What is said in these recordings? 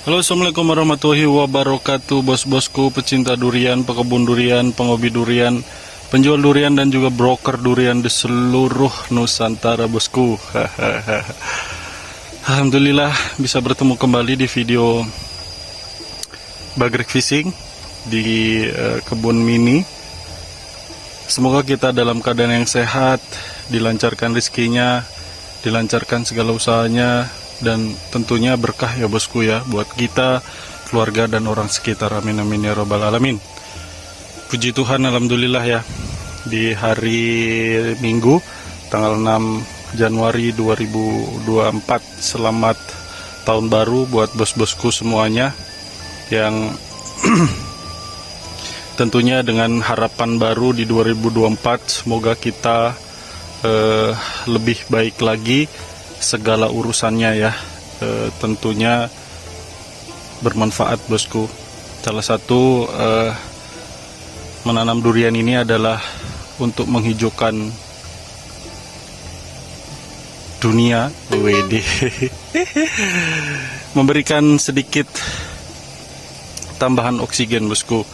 Halo, assalamualaikum warahmatullahi wabarakatuh, bos-bosku, pecinta durian, pekebun durian, pengobi durian, penjual durian, dan juga broker durian di seluruh Nusantara, bosku. Alhamdulillah bisa bertemu kembali di video Bagrek Fishing di kebun mini. Semoga kita dalam keadaan yang sehat, dilancarkan rezekinya, dilancarkan segala usahanya, dan tentunya berkah ya bosku ya, buat kita, keluarga, dan orang sekitar. Amin amin ya robbal alamin. Puji Tuhan, alhamdulillah ya, di hari Minggu tanggal 6 Januari 2024, selamat tahun baru buat bos-bosku semuanya, yang tentunya dengan harapan baru di 2024, semoga kita lebih baik lagi segala urusannya ya, tentunya bermanfaat bosku. Salah satu menanam durian ini adalah untuk menghijaukan dunia, WD. Memberikan sedikit tambahan oksigen bosku,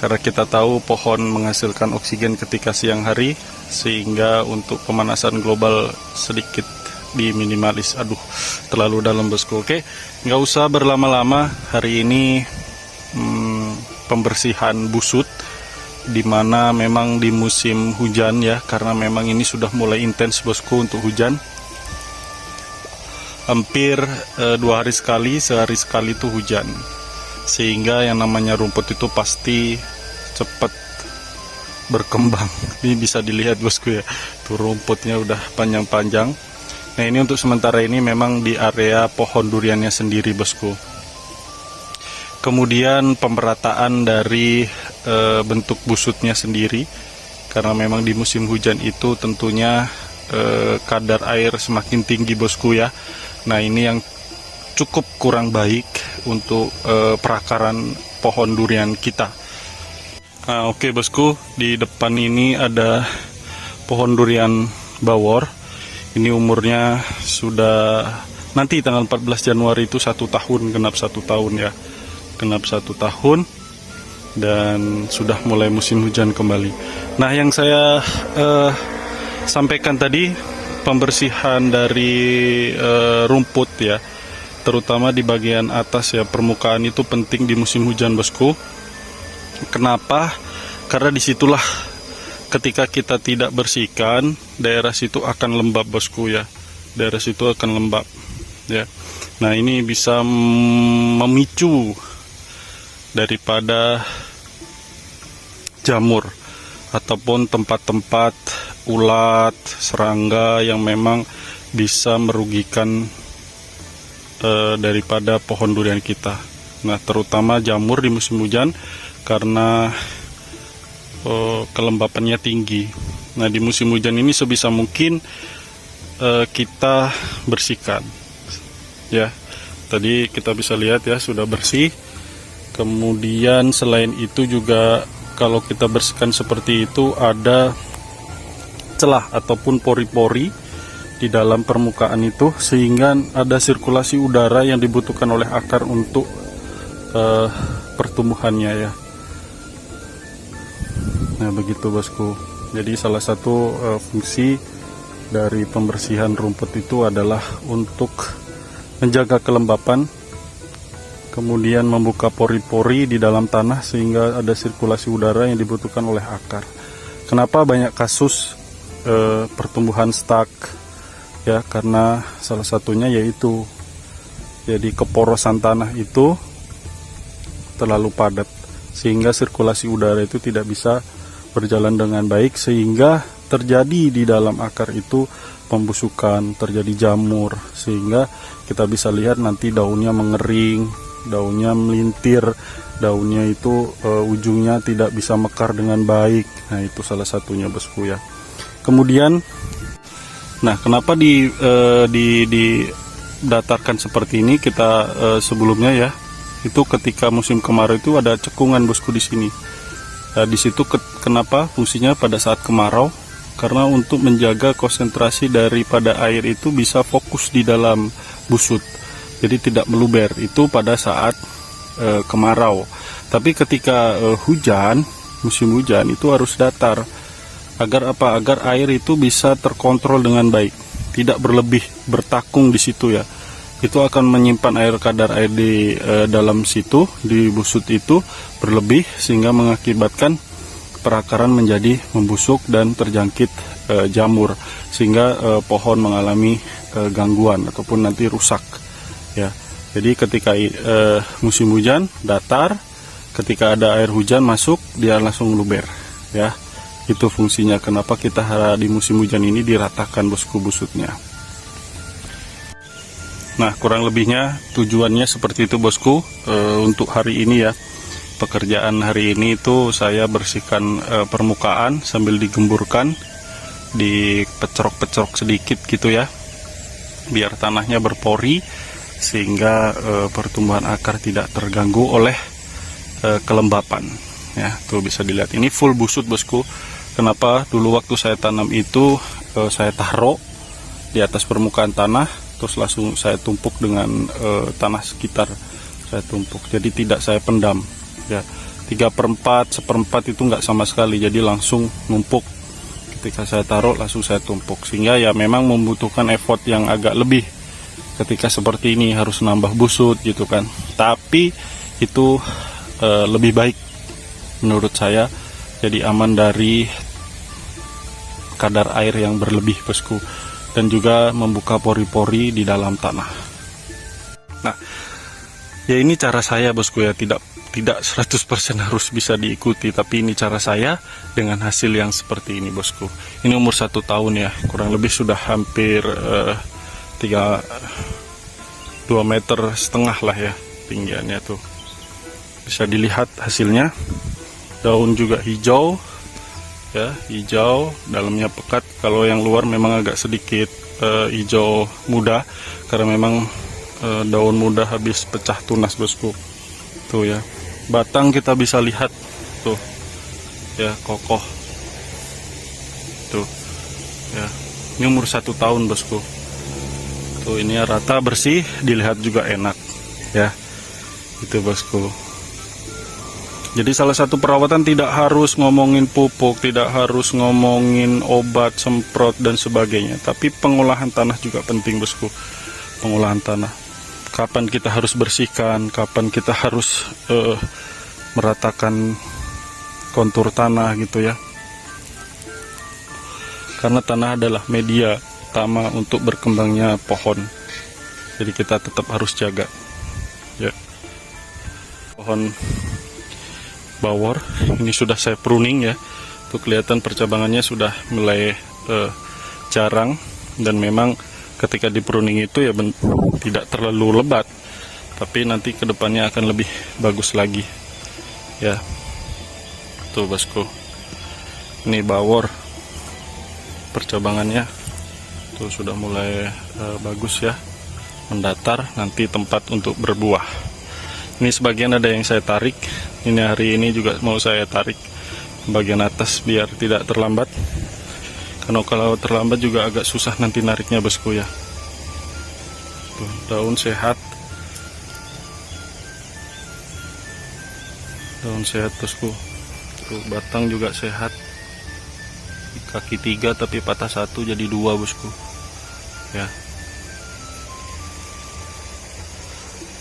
karena kita tahu pohon menghasilkan oksigen ketika siang hari, sehingga untuk pemanasan global sedikit diminimalis. Aduh, terlalu dalam bosku. Oke, nggak usah berlama-lama. Hari ini pembersihan busut, dimana memang di musim hujan ya, karena memang ini sudah mulai intens bosku untuk hujan. Hampir 2 hari sekali, sehari sekali itu hujan, sehingga yang namanya rumput itu pasti cepat berkembang. Ini bisa dilihat bosku ya, tuh rumputnya udah panjang-panjang. Nah, ini untuk sementara ini memang di area pohon duriannya sendiri bosku. Kemudian pemerataan dari bentuk busutnya sendiri, karena memang di musim hujan itu tentunya kadar air semakin tinggi bosku ya. Nah, ini yang cukup kurang baik untuk perakaran pohon durian kita. Nah, oke bosku, di depan ini ada pohon durian bawor. Ini umurnya sudah nanti tanggal 14 Januari itu 1 tahun, genap 1 tahun ya, genap 1 tahun, dan sudah mulai musim hujan kembali. Nah, yang saya sampaikan tadi, pembersihan dari rumput ya, terutama di bagian atas ya, permukaan itu penting di musim hujan bosku. Kenapa? Karena disitulah ketika kita tidak bersihkan, daerah situ akan lembab bosku ya, daerah situ akan lembab ya. Nah, ini bisa memicu daripada jamur ataupun tempat-tempat ulat, serangga yang memang bisa merugikan daripada pohon durian kita. Nah, terutama jamur di musim hujan, karena kelembapannya tinggi. Nah, di musim hujan ini sebisa mungkin kita bersihkan ya. Tadi kita bisa lihat ya, sudah bersih. Kemudian selain itu juga kalau kita bersihkan seperti itu, ada celah ataupun pori-pori di dalam permukaan itu, sehingga ada sirkulasi udara yang dibutuhkan oleh akar untuk pertumbuhannya ya. Nah, begitu bosku. Jadi salah satu fungsi dari pembersihan rumput itu adalah untuk menjaga kelembapan, kemudian membuka pori-pori di dalam tanah sehingga ada sirkulasi udara yang dibutuhkan oleh akar. Kenapa banyak kasus pertumbuhan stuck ya? Karena salah satunya yaitu jadi keporosan tanah itu terlalu padat, sehingga sirkulasi udara itu tidak bisa berjalan dengan baik, sehingga terjadi di dalam akar itu pembusukan, terjadi jamur, sehingga kita bisa lihat nanti daunnya mengering, daunnya melintir, daunnya itu ujungnya tidak bisa mekar dengan baik. Nah, itu salah satunya bosku ya. Kemudian, nah, kenapa didatarkan seperti ini? Kita sebelumnya ya, itu ketika musim kemarau itu ada cekungan bosku di sini. Nah, di situ kenapa fungsinya pada saat kemarau? Karena untuk menjaga konsentrasi daripada air itu bisa fokus di dalam busut. jadi tidak meluber. Itu pada saat kemarau. Tapi ketika hujan, musim hujan itu harus datar. Agar apa? Agar air itu bisa terkontrol dengan baik, tidak berlebih bertakung di situ ya. Itu akan menyimpan kadar air di dalam situ, di busut itu berlebih, sehingga mengakibatkan perakaran menjadi membusuk dan terjangkit jamur, sehingga pohon mengalami gangguan ataupun nanti rusak ya. Jadi ketika musim hujan datar, ketika ada air hujan masuk dia langsung luber ya. Itu fungsinya kenapa kita di musim hujan ini diratakan bosku busutnya. Nah, kurang lebihnya tujuannya seperti itu bosku. Untuk hari ini ya, pekerjaan hari ini itu saya bersihkan permukaan sambil digemburkan, dipecrok-pecrok sedikit gitu ya, biar tanahnya berpori, sehingga pertumbuhan akar tidak terganggu oleh kelembapan ya. Tuh bisa dilihat ini full busut bosku. Kenapa? Dulu waktu saya tanam itu saya taruh di atas permukaan tanah, terus langsung saya tumpuk dengan tanah sekitar, saya tumpuk, jadi tidak saya pendam ya. 3/4, 1/4 itu nggak sama sekali, jadi langsung numpuk. Ketika saya taruh langsung saya tumpuk, sehingga ya memang membutuhkan effort yang agak lebih ketika seperti ini, harus nambah busut gitu kan. Tapi itu lebih baik menurut saya, jadi aman dari kadar air yang berlebih bosku, dan juga membuka pori-pori di dalam tanah. Nah, ya ini cara saya bosku ya, tidak 100% harus bisa diikuti, tapi ini cara saya dengan hasil yang seperti ini bosku. Ini umur 1 tahun ya, kurang lebih sudah hampir 2,5 meter lah ya tinggiannya tuh. Bisa dilihat hasilnya, daun juga hijau ya, hijau, dalamnya pekat. Kalau yang luar memang agak sedikit hijau muda, karena memang daun muda habis pecah tunas bosku. Tuh ya, batang kita bisa lihat tuh ya, kokoh tuh ya. Ini umur 1 tahun bosku. Tuh ini rata, bersih, dilihat juga enak ya. Itu bosku. Jadi salah satu perawatan tidak harus ngomongin pupuk, tidak harus ngomongin obat, semprot dan sebagainya, tapi pengolahan tanah juga penting bosku. Pengolahan tanah, kapan kita harus bersihkan, kapan kita harus meratakan kontur tanah gitu ya. Karena tanah adalah media utama untuk berkembangnya pohon, jadi kita tetap harus jaga ya. Pohon bawor ini sudah saya pruning ya, tuh kelihatan percabangannya sudah mulai jarang, dan memang ketika di pruning itu ya tidak terlalu lebat, tapi nanti kedepannya akan lebih bagus lagi ya. Tuh bosku, ini bawor percabangannya tuh sudah mulai bagus ya, mendatar, nanti tempat untuk berbuah. Ini sebagian ada yang saya tarik, ini hari ini juga mau saya tarik bagian atas biar tidak terlambat, karena kalau terlambat juga agak susah nanti nariknya bosku ya. Tuh, daun sehat, daun sehat bosku. Tuh, batang juga sehat, kaki 3 tapi patah 1 jadi 2 bosku ya.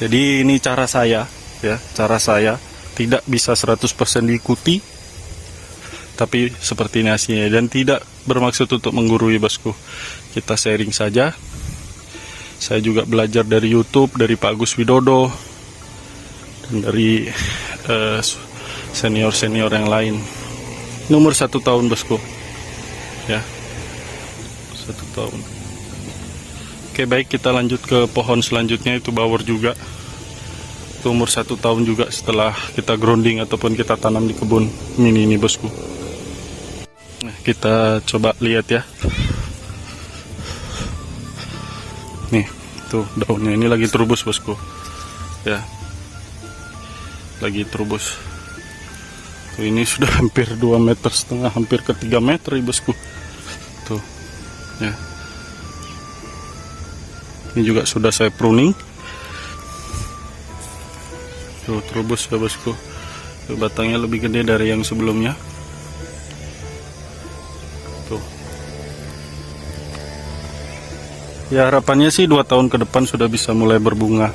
Jadi ini cara saya ya, cara saya tidak bisa 100% diikuti, tapi seperti ini hasilnya, dan tidak bermaksud untuk menggurui bosku. Kita sharing saja. Saya juga belajar dari YouTube, dari Pak Agus Widodo, dan dari senior-senior yang lain. Nomor 1 tahun bosku ya, 1 tahun. Oke baik, kita lanjut ke pohon selanjutnya, itu bawor juga. Itu umur 1 tahun juga setelah kita grounding ataupun kita tanam di kebun mini ini bosku. Nah, kita coba lihat ya. Nih, tuh daunnya ini lagi terubus bosku ya, lagi terubus. Tuh, ini sudah hampir 2,5 meter, hampir ke 3 meter bosku. Tuh ya, ini juga sudah saya pruning Tuh terubus ya bosku. Tuh, batangnya lebih gede dari yang sebelumnya. Tuh. Ya harapannya sih 2 tahun ke depan sudah bisa mulai berbunga.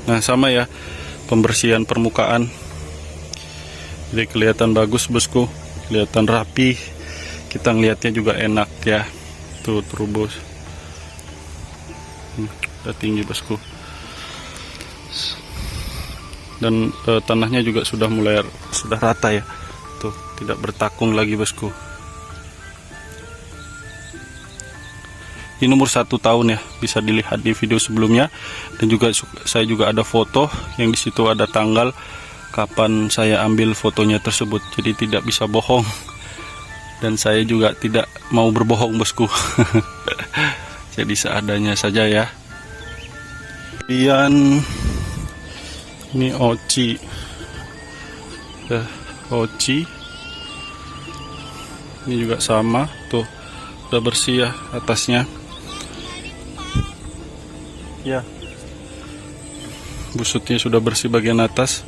Nah sama ya, pembersihan permukaan. Jadi kelihatan bagus bosku, kelihatan rapi. Kita ngelihatnya juga enak ya. Tuh terubus. Udah tinggi bosku. Dan tanahnya juga sudah rata ya. Tuh tidak bertakung lagi bosku. Ini umur 1 tahun ya, bisa dilihat di video sebelumnya. Dan juga saya juga ada foto yang di situ ada tanggal kapan saya ambil fotonya tersebut. Jadi tidak bisa bohong. Dan saya juga tidak mau berbohong bosku. Jadi seadanya saja ya. Kemudian ini oci. Oci. Ini juga sama, tuh udah bersih ya atasnya. Ya, busutnya sudah bersih bagian atas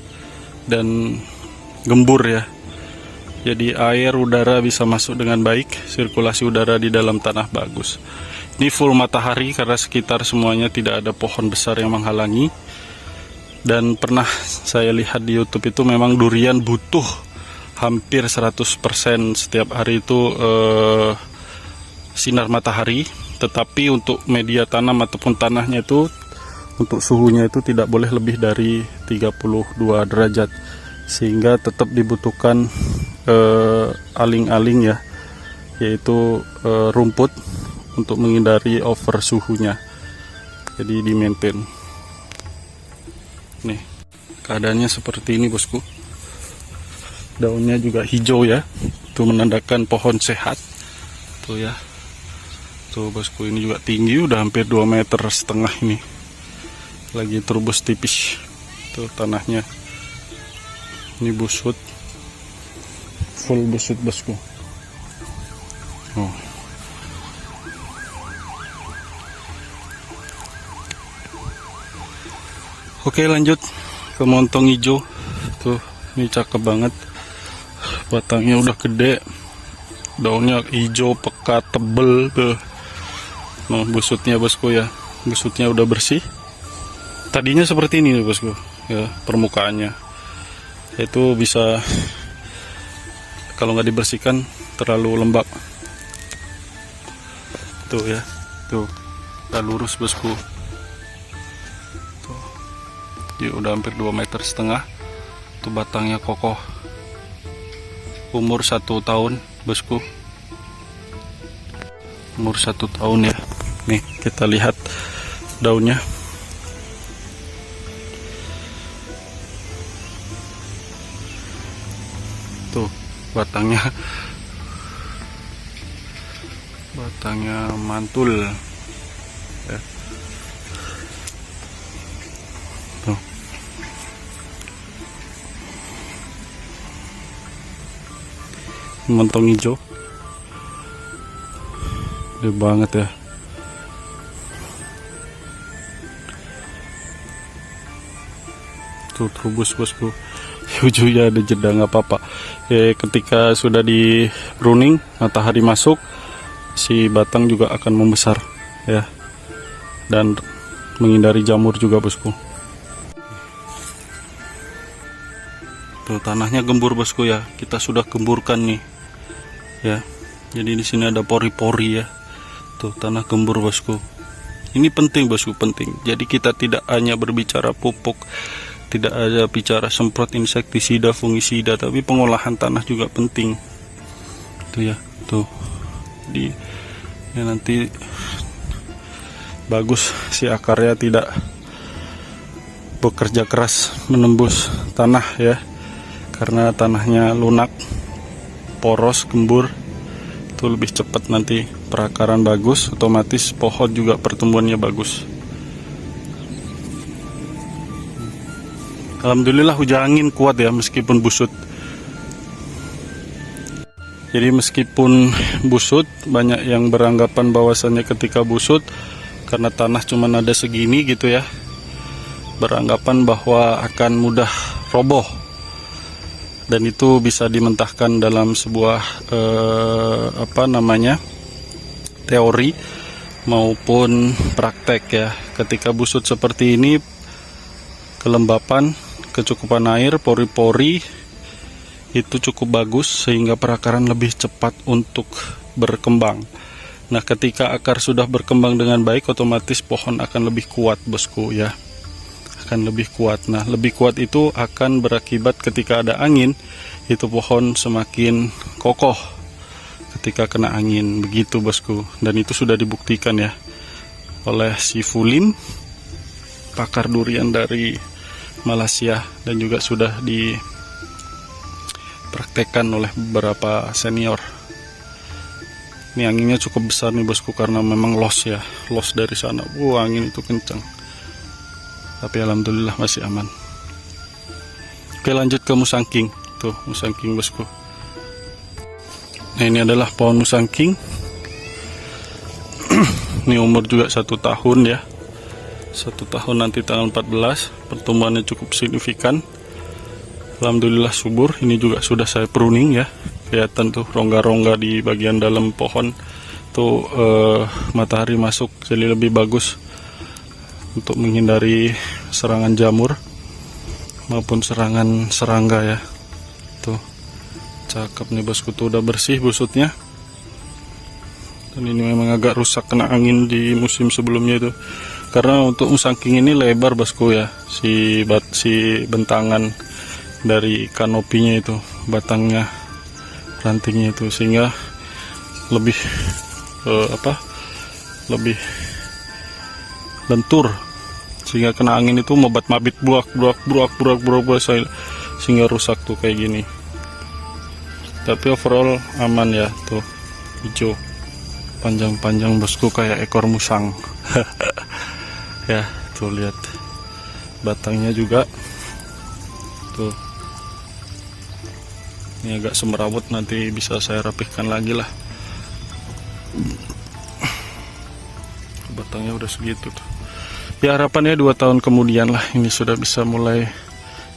dan gembur ya. Jadi air udara bisa masuk dengan baik, sirkulasi udara di dalam tanah bagus. Ini full matahari karena sekitar semuanya tidak ada pohon besar yang menghalangi. Dan pernah saya lihat di YouTube itu memang durian butuh hampir 100% setiap hari itu sinar matahari. Tetapi untuk media tanam ataupun tanahnya itu, untuk suhunya itu tidak boleh lebih dari 32 derajat. Sehingga tetap dibutuhkan aling-aling ya, yaitu rumput untuk menghindari over suhunya. Jadi di maintain. Nih, keadaannya seperti ini bosku. Daunnya juga hijau ya, itu menandakan pohon sehat. Tuh ya. Tuh bosku, ini juga tinggi, udah hampir 2,5 meter ini. Lagi terubus tipis. Tuh tanahnya. Ini busut. Full busut bosku. Oh. Oke lanjut ke montong hijau. Tuh, ini cakep banget. Batangnya udah gede. Daunnya hijau pekat tebel tuh. Nah, busutnya bosku ya, busutnya udah bersih. Tadinya seperti ini bosku ya, permukaannya itu bisa, kalau nggak dibersihkan terlalu lembab. Tuh ya, tuh udah lurus bosku. Tuh, dia udah hampir 2,5 meter. Tuh batangnya kokoh. Umur 1 tahun bosku. Umur 1 tahun ya. Nih kita lihat daunnya. Tuh batangnya mantul ya. Tuh. Montong hijau gede banget ya. Tuh terubus bosku. Ujungnya ada jeda nggak apa-apa. Ketika sudah di pruning, matahari masuk, si batang juga akan membesar ya, dan menghindari jamur juga bosku. Tuh tanahnya gembur bosku ya. Kita sudah gemburkan nih ya. Jadi di sini ada pori-pori ya. Tuh tanah gembur bosku. Ini penting bosku, penting. Jadi kita tidak hanya berbicara pupuk, tidak ada bicara semprot insektisida, fungisida, tapi pengolahan tanah juga penting. Tuh ya, tuh. Jadi ya nanti bagus si akarnya tidak bekerja keras menembus tanah ya. Karena tanahnya lunak, poros, gembur. Itu lebih cepat nanti perakaran bagus, otomatis pohon juga pertumbuhannya bagus. Alhamdulillah hujan angin kuat ya meskipun busut. Jadi meskipun busut, banyak yang beranggapan bahwasannya ketika busut karena tanah cuma ada segini gitu ya, beranggapan bahwa akan mudah roboh, dan itu bisa dimentahkan dalam sebuah teori maupun praktek ya. Ketika busut seperti ini, kelembapan, kecukupan air, pori-pori itu cukup bagus sehingga perakaran lebih cepat untuk berkembang. Nah, ketika akar sudah berkembang dengan baik, otomatis pohon akan lebih kuat, bosku ya. Akan lebih kuat. Nah, lebih kuat itu akan berakibat ketika ada angin, itu pohon semakin kokoh ketika kena angin, begitu bosku. Dan itu sudah dibuktikan ya oleh si Fulim, pakar durian dari Malaysia, dan juga sudah dipraktekkan oleh beberapa senior. Ini anginnya cukup besar nih bosku, karena memang loss ya, loss dari sana. Angin itu kencang, tapi alhamdulillah masih aman. Oke, lanjut ke musangking. Tuh musangking bosku. Nah, ini adalah pohon musangking. Ini umur juga 1 tahun ya. 1 tahun nanti tanggal 14. Pertumbuhannya cukup signifikan. Alhamdulillah subur. Ini juga sudah saya pruning ya. Kelihatan tuh rongga-rongga di bagian dalam pohon. Tuh matahari masuk, jadi lebih bagus untuk menghindari serangan jamur maupun serangan serangga ya. Tuh cakep nih bosku, tuh udah bersih busutnya. Dan ini memang agak rusak kena angin di musim sebelumnya itu. Karena untuk musangking ini lebar bosku ya, si bentangan dari kanopinya itu, batangnya, rantingnya itu, sehingga lebih lebih lentur, sehingga kena angin itu mabit buak sehingga rusak tuh kayak gini. Tapi overall aman ya, tuh hijau panjang-panjang bosku, kayak ekor musang. Ya tuh lihat batangnya juga tuh, ini agak semerawut, nanti bisa saya rapihkan lagi lah. Batangnya udah segitu tuh. Ya harapannya 2 tahun kemudian lah ini sudah bisa mulai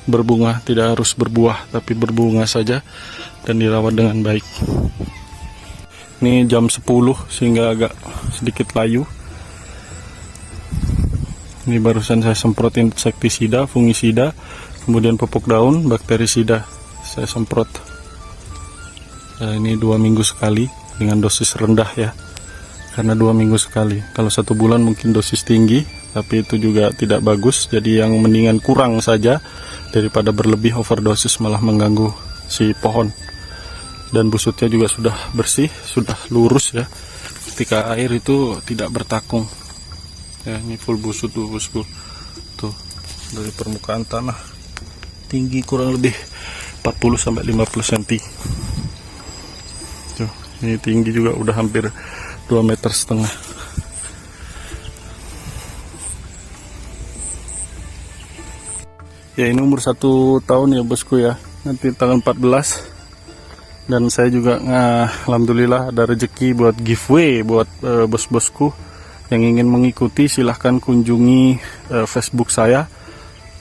berbunga, tidak harus berbuah tapi berbunga saja dan dirawat dengan baik. Ini jam 10 sehingga agak sedikit layu. Ini barusan saya semprot insektisida, fungisida, kemudian pupuk daun, bakterisida saya semprot. Nah, ini 2 minggu sekali dengan dosis rendah ya, karena 2 minggu sekali. Kalau 1 bulan mungkin dosis tinggi, tapi itu juga tidak bagus. Jadi yang mendingan kurang saja daripada berlebih overdosis, malah mengganggu si pohon. Dan busutnya juga sudah bersih, sudah lurus ya, ketika air itu tidak bertakung ya. Ini full busut tuh bosku, tuh dari permukaan tanah, tinggi kurang lebih 40-50 cm. Tuh, ini tinggi juga udah hampir 2,5 meter. Ya, ini umur 1 tahun ya bosku ya, nanti tanggal 14. Dan saya juga alhamdulillah ada rezeki buat giveaway buat bos-bosku yang ingin mengikuti. Silahkan kunjungi Facebook saya,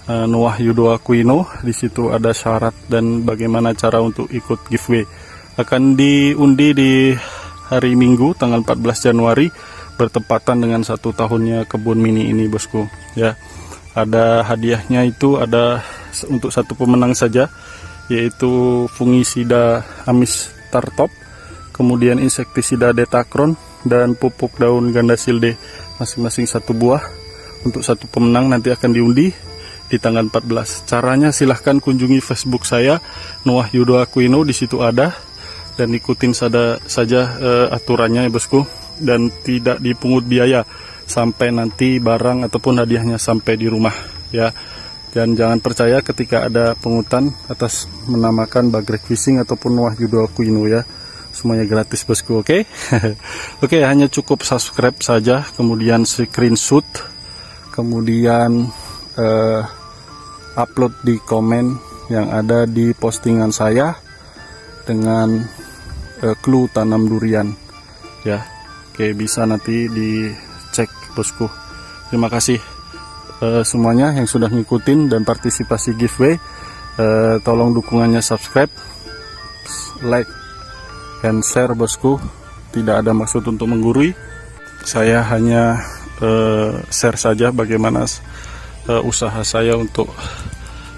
Noah Yudo Aquino. Di situ ada syarat dan bagaimana cara untuk ikut giveaway. Akan diundi di hari Minggu tanggal 14 Januari bertepatan dengan 1 tahunnya kebun mini ini bosku ya. Ada hadiahnya, itu ada untuk 1 pemenang saja, yaitu fungisida Amistar Top, kemudian insektisida Detakron, dan pupuk daun Gandasilde, masing-masing 1 buah. Untuk 1 pemenang nanti akan diundi di tanggal 14. Caranya silahkan kunjungi Facebook saya, Noah Yudo Aquino, di situ ada, dan ikutin saja aturannya ya bosku, dan tidak dipungut biaya sampai nanti barang ataupun hadiahnya sampai di rumah ya. Dan jangan percaya ketika ada pungutan atas menamakan Bagrek Fishing ataupun Noah Yudo Aquino ya. Semuanya gratis bosku, oke? Oke, hanya cukup subscribe saja, kemudian screenshot, kemudian upload di komen yang ada di postingan saya dengan clue tanam durian ya. Oke, bisa nanti dicek bosku. Terima kasih semuanya yang sudah ngikutin dan partisipasi giveaway. Tolong dukungannya subscribe, like, and share bosku. Tidak ada maksud untuk menggurui. Saya hanya share saja bagaimana usaha saya untuk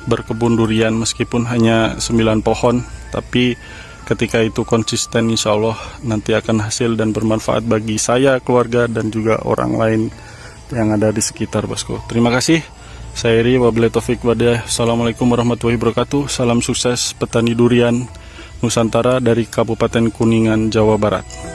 berkebun durian, meskipun hanya 9 pohon, tapi ketika itu konsisten, insya Allah nanti akan hasil dan bermanfaat bagi saya, keluarga, dan juga orang lain yang ada di sekitar bosku. Terima kasih. Saya Eri, wabillahi taufik walhidayah. Assalamualaikum warahmatullahi wabarakatuh. Salam sukses petani durian Nusantara dari Kabupaten Kuningan, Jawa Barat.